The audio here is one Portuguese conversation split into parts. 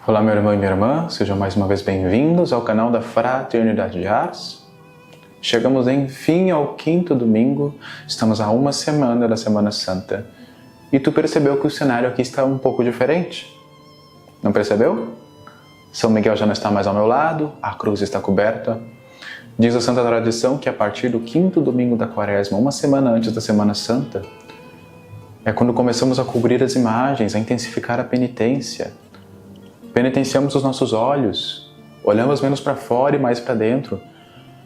Olá, meu irmão e minha irmã, sejam mais uma vez bem-vindos ao canal da Fraternidade de Ars. Chegamos enfim ao 5º domingo, estamos a uma semana da Semana Santa. E tu percebeu que o cenário aqui está um pouco diferente? Não percebeu? São Miguel já não está mais ao meu lado, a cruz está coberta. Diz a Santa Tradição que a partir do 5º domingo da Quaresma, uma semana antes da Semana Santa, é quando começamos a cobrir as imagens, a intensificar a penitência. Penitenciamos os nossos olhos, olhamos menos para fora e mais para dentro.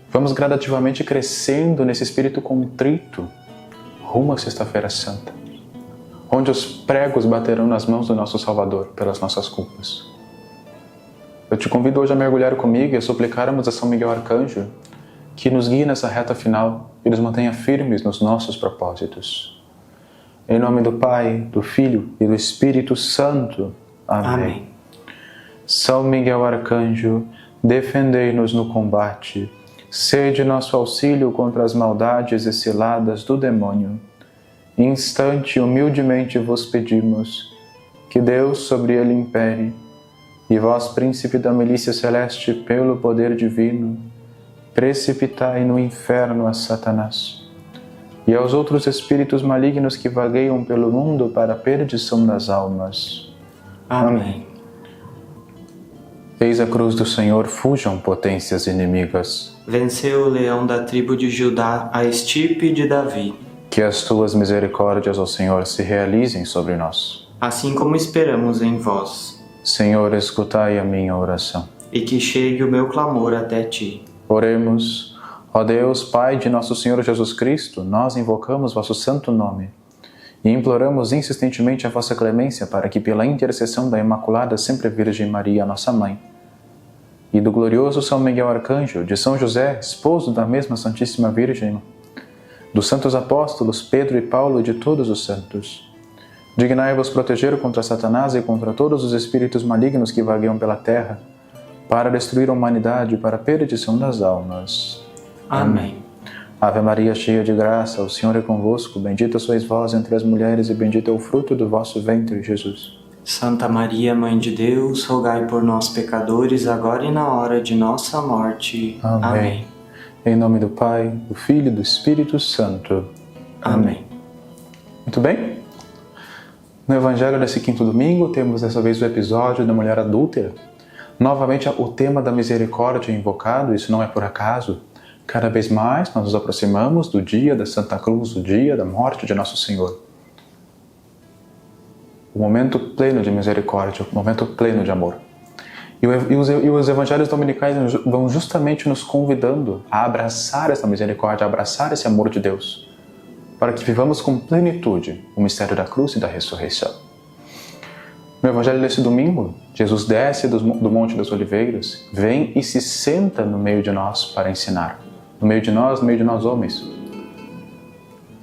Vamos gradativamente crescendo nesse espírito contrito, rumo à Sexta-feira Santa, onde os pregos baterão nas mãos do nosso Salvador pelas nossas culpas. Eu te convido hoje a mergulhar comigo e a suplicarmos a São Miguel Arcanjo que nos guie nessa reta final e nos mantenha firmes nos nossos propósitos. Em nome do Pai, do Filho e do Espírito Santo. Amém. Amém. São Miguel Arcanjo, defendei-nos no combate, sede nosso auxílio contra as maldades e ciladas do demônio. Instante humildemente vos pedimos, que Deus sobre ele impere, e vós, príncipe da milícia celeste, pelo poder divino, precipitai no inferno a Satanás e aos outros espíritos malignos que vagueiam pelo mundo para a perdição das almas. Amém. Eis a cruz do Senhor, fujam potências inimigas. Venceu o leão da tribo de Judá, a estirpe de Davi. Que as tuas misericórdias, ó Senhor, se realizem sobre nós. Assim como esperamos em vós. Senhor, escutai a minha oração. E que chegue o meu clamor até ti. Oremos. Ó Deus, Pai de nosso Senhor Jesus Cristo, nós invocamos vosso santo nome e imploramos insistentemente a vossa clemência para que, pela intercessão da Imaculada Sempre Virgem Maria, nossa Mãe, e do glorioso São Miguel Arcanjo, de São José, esposo da mesma Santíssima Virgem, dos santos apóstolos Pedro e Paulo e de todos os santos, dignai-vos proteger contra Satanás e contra todos os espíritos malignos que vagueiam pela terra, para destruir a humanidade e para a perdição das almas. Amém. Ave Maria, cheia de graça, o Senhor é convosco, bendita sois vós entre as mulheres e bendito é o fruto do vosso ventre, Jesus. Santa Maria, Mãe de Deus, rogai por nós pecadores, agora e na hora de nossa morte. Amém. Amém. Em nome do Pai, do Filho e do Espírito Santo. Amém. Muito bem? No Evangelho desse 5º domingo, temos dessa vez o episódio da mulher adúltera. Novamente o tema da misericórdia invocado, isso não é por acaso. Cada vez mais nós nos aproximamos do dia da Santa Cruz, do dia da morte de Nosso Senhor. O momento pleno de misericórdia, o momento pleno de amor. E os evangelhos dominicais vão justamente nos convidando a abraçar essa misericórdia, a abraçar esse amor de Deus, para que vivamos com plenitude o mistério da cruz e da ressurreição. No evangelho desse domingo, Jesus desce do Monte das Oliveiras, vem e se senta no meio de nós para ensinar. No meio de nós homens.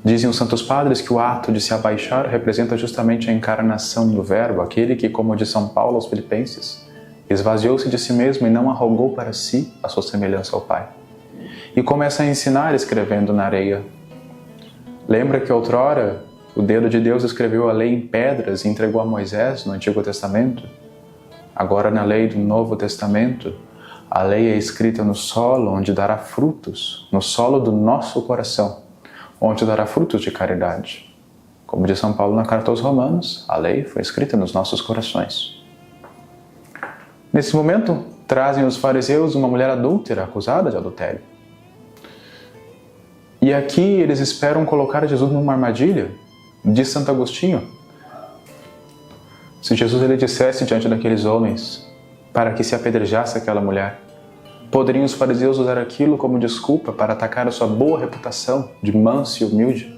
Dizem os santos padres que o ato de se abaixar representa justamente a encarnação do Verbo, aquele que, como diz São Paulo aos Filipenses, esvaziou-se de si mesmo e não arrogou para si a sua semelhança ao Pai. E começa a ensinar escrevendo na areia. Lembra que outrora o dedo de Deus escreveu a lei em pedras e entregou a Moisés no Antigo Testamento? Agora, na lei do Novo Testamento, a lei é escrita no solo onde dará frutos, no solo do nosso coração, onde dará frutos de caridade. Como diz São Paulo na carta aos Romanos, a lei foi escrita nos nossos corações. Nesse momento, trazem os fariseus uma mulher adúltera acusada de adultério. E aqui eles esperam colocar Jesus numa armadilha, diz Santo Agostinho. Se Jesus ele dissesse diante daqueles homens para que se apedrejasse aquela mulher, poderiam os fariseus usar aquilo como desculpa para atacar a sua boa reputação de manso e humilde?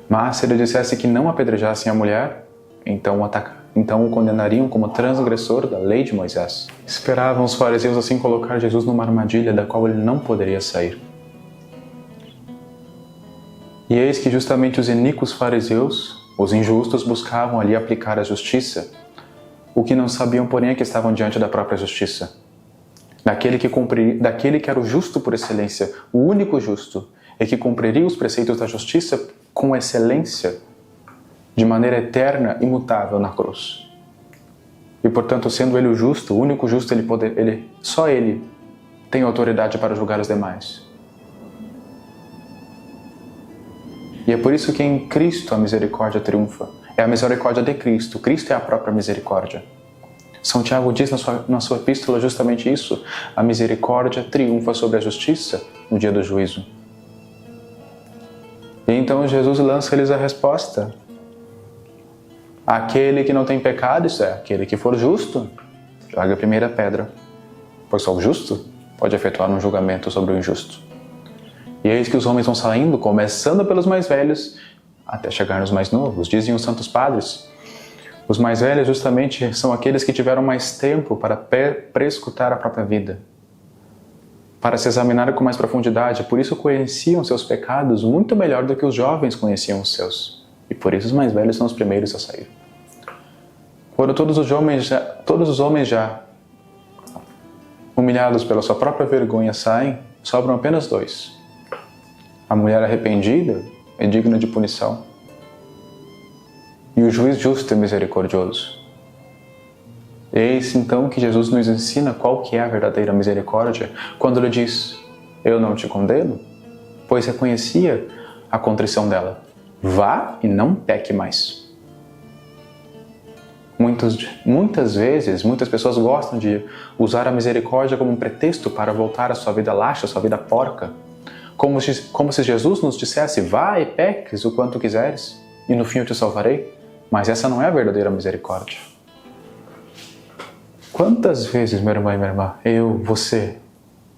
Mas se ele dissesse que não apedrejassem a mulher, então o condenariam como transgressor da lei de Moisés. Esperavam os fariseus assim colocar Jesus numa armadilha da qual ele não poderia sair. E eis que justamente os iníquos fariseus, os injustos, buscavam ali aplicar a justiça, o que não sabiam, porém, é que estavam diante da própria justiça. Daquele que era o justo por excelência, o único justo, e que cumpriria os preceitos da justiça com excelência, de maneira eterna, imutável na cruz. E, portanto, sendo Ele o justo, o único justo, só Ele tem autoridade para julgar os demais. E é por isso que em Cristo a misericórdia triunfa. É a misericórdia de Cristo. Cristo é a própria misericórdia. São Tiago diz na sua epístola justamente isso. A misericórdia triunfa sobre a justiça no dia do juízo. E então Jesus lança-lhes a resposta. Aquele que não tem pecado, isso é, aquele que for justo, joga a primeira pedra. Pois só o justo pode efetuar um julgamento sobre o injusto. E eis que os homens vão saindo, começando pelos mais velhos, até chegar nos mais novos. Dizem os santos padres. Os mais velhos justamente são aqueles que tiveram mais tempo para prescrutar a própria vida, para se examinar com mais profundidade. Por isso conheciam seus pecados muito melhor do que os jovens conheciam os seus. E por isso os mais velhos são os primeiros a sair. Quando todos os homens já humilhados pela sua própria vergonha saem, sobram apenas dois. A mulher arrependida é digna de punição. E o juiz justo e misericordioso. Eis então que Jesus nos ensina qual que é a verdadeira misericórdia, quando Ele diz, eu não te condeno, pois reconhecia a contrição dela. Vá e não peque mais. Muitas vezes, muitas pessoas gostam de usar a misericórdia como um pretexto para voltar à sua vida laxa, à sua vida porca. Como se Jesus nos dissesse, vá e peques o quanto quiseres, e no fim eu te salvarei. Mas essa não é a verdadeira misericórdia. Quantas vezes, meu irmão e minha irmã, você,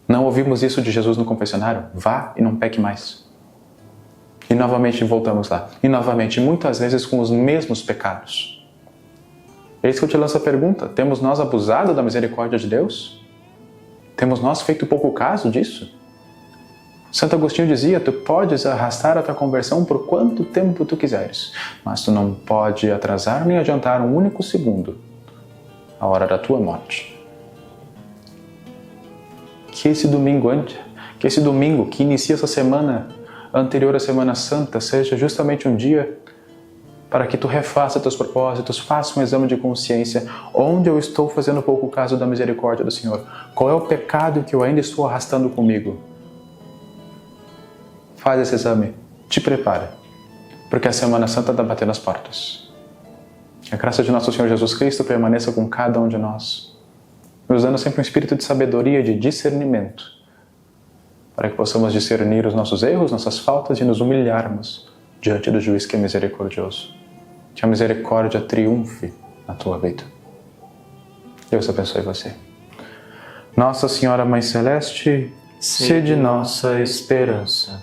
não ouvimos isso de Jesus no confessionário? Vá e não peque mais. E novamente voltamos lá. E novamente, muitas vezes com os mesmos pecados. Eis que eu te lanço a pergunta, temos nós abusado da misericórdia de Deus? Temos nós feito pouco caso disso? Santo Agostinho dizia, tu podes arrastar a tua conversão por quanto tempo tu quiseres, mas tu não pode atrasar nem adiantar um único segundo, a hora da tua morte. Que esse domingo que inicia essa semana anterior à Semana Santa seja justamente um dia para que tu refaça teus propósitos, faça um exame de consciência, onde eu estou fazendo pouco caso da misericórdia do Senhor, qual é o pecado que eu ainda estou arrastando comigo. Faz esse exame, te prepara, porque a Semana Santa está batendo as portas. A graça de nosso Senhor Jesus Cristo permaneça com cada um de nós, nos dando sempre um espírito de sabedoria, de discernimento, para que possamos discernir os nossos erros, nossas faltas e nos humilharmos diante do juiz que é misericordioso. Que a misericórdia triunfe na tua vida. Deus abençoe você. Nossa Senhora Mãe Celeste, sede nossa esperança.